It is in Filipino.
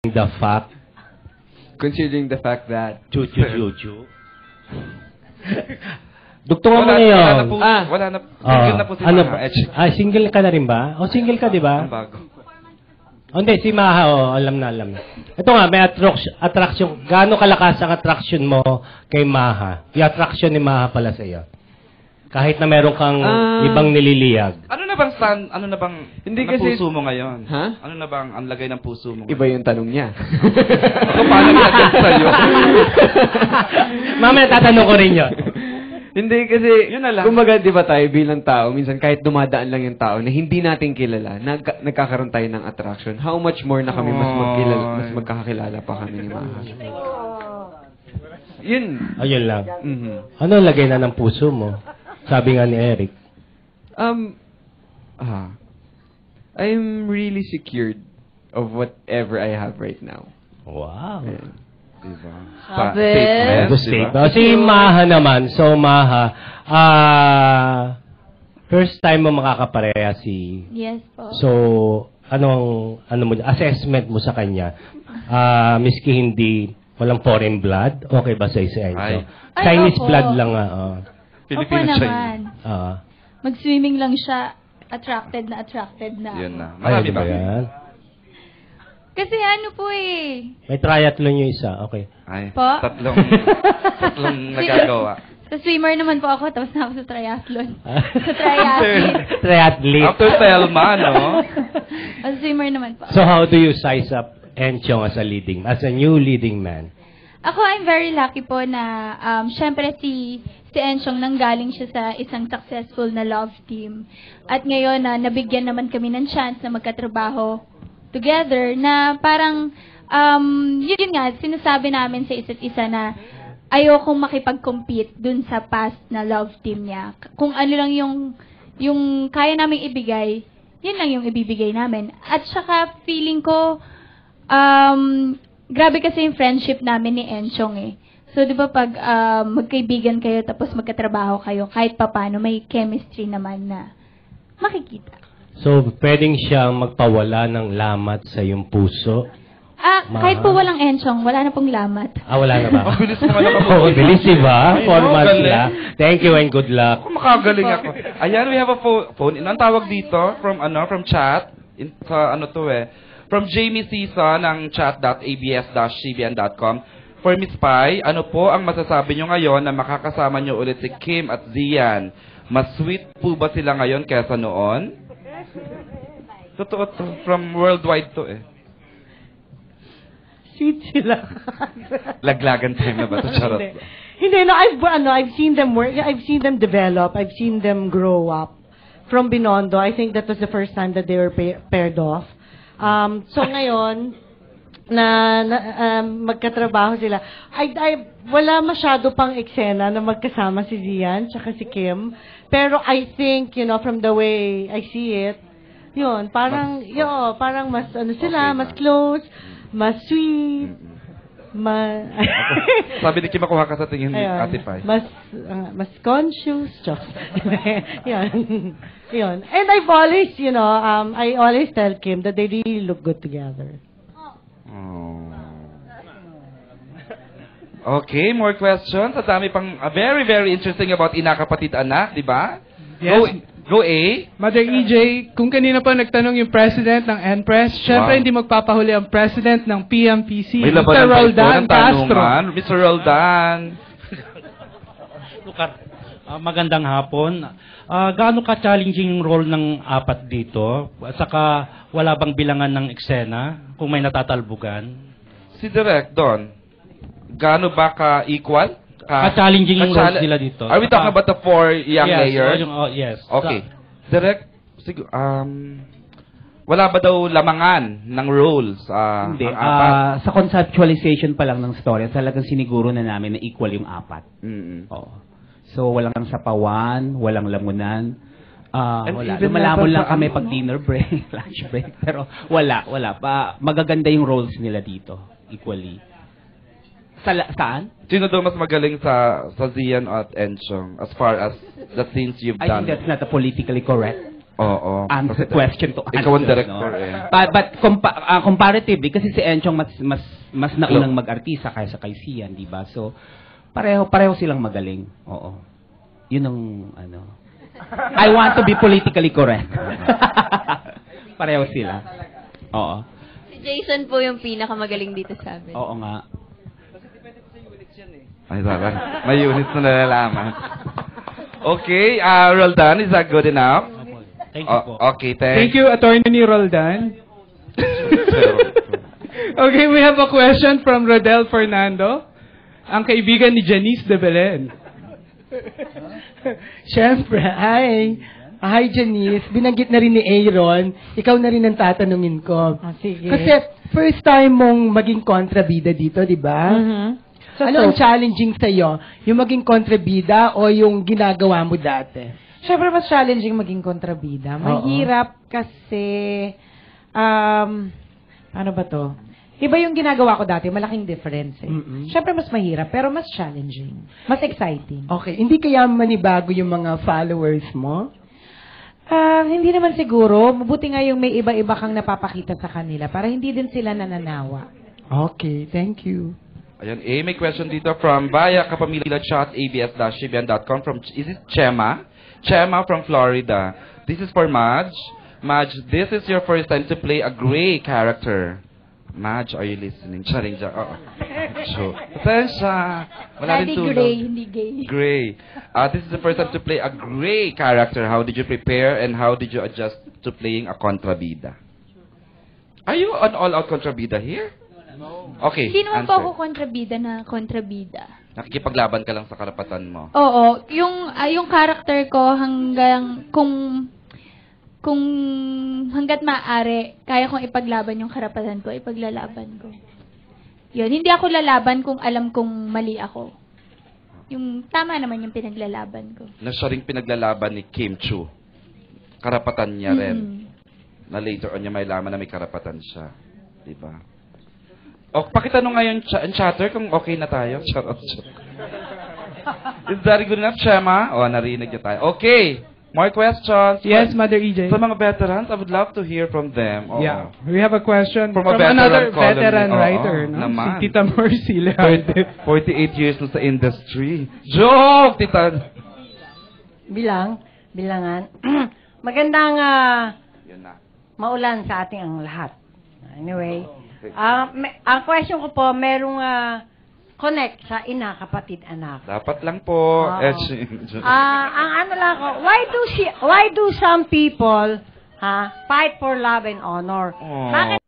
the fact. Considering the fact that... Chu. Dugtungan mo na yun. Wala na. Single na po si Maha. Single ka na rin ba? Single ka, di ba? Ang bago. Hindi, si Maha, alam na. Ito nga, may attraction. Gaano kalakas ang attraction mo kay Maha? Yung attraction ni Maha pala sa iyo. Kahit na meron kang ibang nililiyag. Ano na bang hindi kasi puso mo ngayon? Ha? Ano na bang ang lagay ng puso mo? Iba yung tanong niya. So, paano nilagay sa'yo? Mamaya tatanong ko rin yun. Hindi kasi, kumbaga di ba tayo bilang tao, minsan kahit dumadaan lang yung tao na hindi natin kilala, nagkakaroon tayo ng attraction. How much more na kami mas magkakakilala pa kami ni Maha. Yun. Ayun lang. Ano ang lagay na ng puso mo? Sabi nga ni Eric. I'm really secured of whatever I have right now. Wow. Yeah. Diba? Statement. Si Maha naman. So, Maha, first time mo makakapareha si... Yes po. So, assessment mo sa kanya? Miski hindi, walang foreign blood? Okay ba sa isa ito? Chinese blood lang nga. Opo naman. Ah. Mag-swimming lang siya. Attracted na. Yun na. Marami ba? Yan? Kasi ano po eh. May triathlon yung isa. Okay. Ay, Po? tatlong nagagawa. Sa swimmer naman po ako, tapos na ako sa triathlon. Sa Triathlete. After Thelma, no? Sa swimmer naman po. So how do you size up Enchong as a new leading man? Ako, I'm very lucky po na, syempre si Enchong nanggaling siya sa isang successful na love team. At ngayon, nabigyan naman kami ng chance na magkatrabaho together na parang, yun nga, sinasabi namin sa isa't isa na ayokong makipag-compete dun sa past na love team niya. Kung ano lang yung kaya naming ibigay, yun lang yung ibibigay namin. At saka feeling ko, grabe kasi yung friendship namin ni Enchong eh. So, di ba pag magkaibigan kayo tapos magkatrabaho kayo, kahit papano may chemistry naman na makikita. So, pwedeng siyang magpawala ng lamat sa iyong puso? Kahit po walang Enchong, wala na pong lamat. Wala na ba? Ang bilis mo na bilis, diba? 4 months sila. Thank you and good luck. Kung makagaling ako. Ayan, we have a phone. Ang tawag dito from chat. From Jamie Season ng chat.abs-cbn.com. For Miss Pai, ano po ang masasabi nyo ngayon na makakasama nyo ulit si Kim at Zian? Mas sweet po ba sila ngayon kaysa noon? Totoo to. From worldwide to eh. Sweet sila. Laglagan time na ba ito? Charot. Hindi, no, I've seen them work. I've seen them develop. I've seen them grow up. From Binondo, I think that was the first time that they were paired off. So ngayon, magkatrabaho sila. Wala masyado pang eksena na magkasama si Zian tsaka si Kim. Pero I think, from the way I see it, yun, parang mas sila, mas close, mas sweet, Sabi ni Kim, makuha ka sa tingin ni Ate Pai. Mas conscious. Yun. And I've always, I always tell Kim that they really look good together. Okay, more questions. At dami pang very, very interesting about inakapatid anak, di ba? Yes. Go A. Mother EJ, kung kanina pa nagtanong yung president ng NPRES, syempre hindi magpapahuli ang president ng PMPC, May Mr. Roldan Castro. Mr. Roldan. Magandang hapon. Gaano ka-challenging yung role ng apat dito? At saka wala bang bilangan ng eksena kung may natatalbugan? Si Direk, Don. Gaano ba ka-equal? Ka-challenging yung roles nila dito. Are we talking about the 4 young layers? Yes. Okay. Direk, wala ba daw lamangan ng roles? Hindi. Sa conceptualization pa lang ng story, talagang siniguro na namin na equal yung apat. So, walang sapawan, walang lamunan. Wala. Lumalamon lang kami pag dinner break, lunch break. Pero wala. Magaganda yung roles nila dito. Equally. Saan? Sino daw mas magaling sa Zian at Enchong as far as the scenes you've done? I think that's not politically correct. answer, question to answer. Ikaw ang director no? eh. But comparatively, kasi si Enchong mas naunang mag-artista kaysa kay Sian, di ba? So, pareho silang magaling. Oo. Yun ang, I want to be politically correct. Pareho sila. Oo. Si Jason po yung pinakamagaling dito sa amin. Oo nga. Ay, sarang. May units na nalalaman. Okay, Roldan, is that good enough? Thank you po. Okay, Thank you, Attorney Roldan. Okay, we have a question from Rodel Fernando, ang kaibigan ni Janice de Belen. Siyempre, hi Janice, binanggit na rin ni Aaron, ikaw na rin ang tatanungin ko. Sige. Kasi first time mong maging kontrabida dito, di ba? Ano ang challenging sa'yo? Yung maging kontrabida o yung ginagawa mo dati? Siyempre, mas challenging maging kontrabida. Mahirap kasi, ano ba to? Iba yung ginagawa ko dati, malaking difference eh. Siyempre, mas mahirap, pero mas challenging. Mas exciting. Okay, hindi kaya manibago yung mga followers mo? Hindi naman siguro. Mabuti nga yung may iba-iba kang napapakita sa kanila para hindi din sila nananawa. Okay, thank you. Ayan, may question dito from Baya Kapamilya Chat, abs-cbn.com from, is it Chema? Chema from Florida. This is for Madge. Madge, this is your first time to play a gray character. Madge, are you listening? Charing dyan. Sure. Pasensya. Wala rin Daddy tulog. Gray, hindi gay. Gray. This is the first time to play a gray character. How did you prepare and how did you adjust to playing a kontrabida? Are you an all-out kontrabida here? Okay, Hindi naman po answer. ako kontrabida. Nakikipaglaban ka lang sa karapatan mo. Oo, yung character ko hanggang kung hangga't maaari, kaya kong ipaglaban yung karapatan ko, ipaglalaban ko. Yun, hindi ako lalaban kung alam kong mali ako. Yung tama naman yung pinaglalaban ko. Na siya ring pinaglalaban ni Kim Chu. Karapatan niya rin. Na later on niya may laman na may karapatan siya. Diba? O, pakitanong ngayon, chatter, kung okay na tayo. Charot. Is that good enough, Chema? O, narinig niya tayo. Okay. More questions? Yes, Mother EJ. Sa mga veterans, I would love to hear from them. Oo. Yeah, we have a question From from, a veteran another columnist. veteran Oo, writer, no? naman. Si Tita Mercy Learte. 48 years na sa industry. Joke, tita! Bilangan. Magandang Yun na. maulan sa ating ang lahat. Anyway, ang question ko po, merong connect sa ina, kapatid, anak. Dapat lang po. Oo. Etching. Ang ano lang ko, why do some people fight for love and honor? Oh. Bakit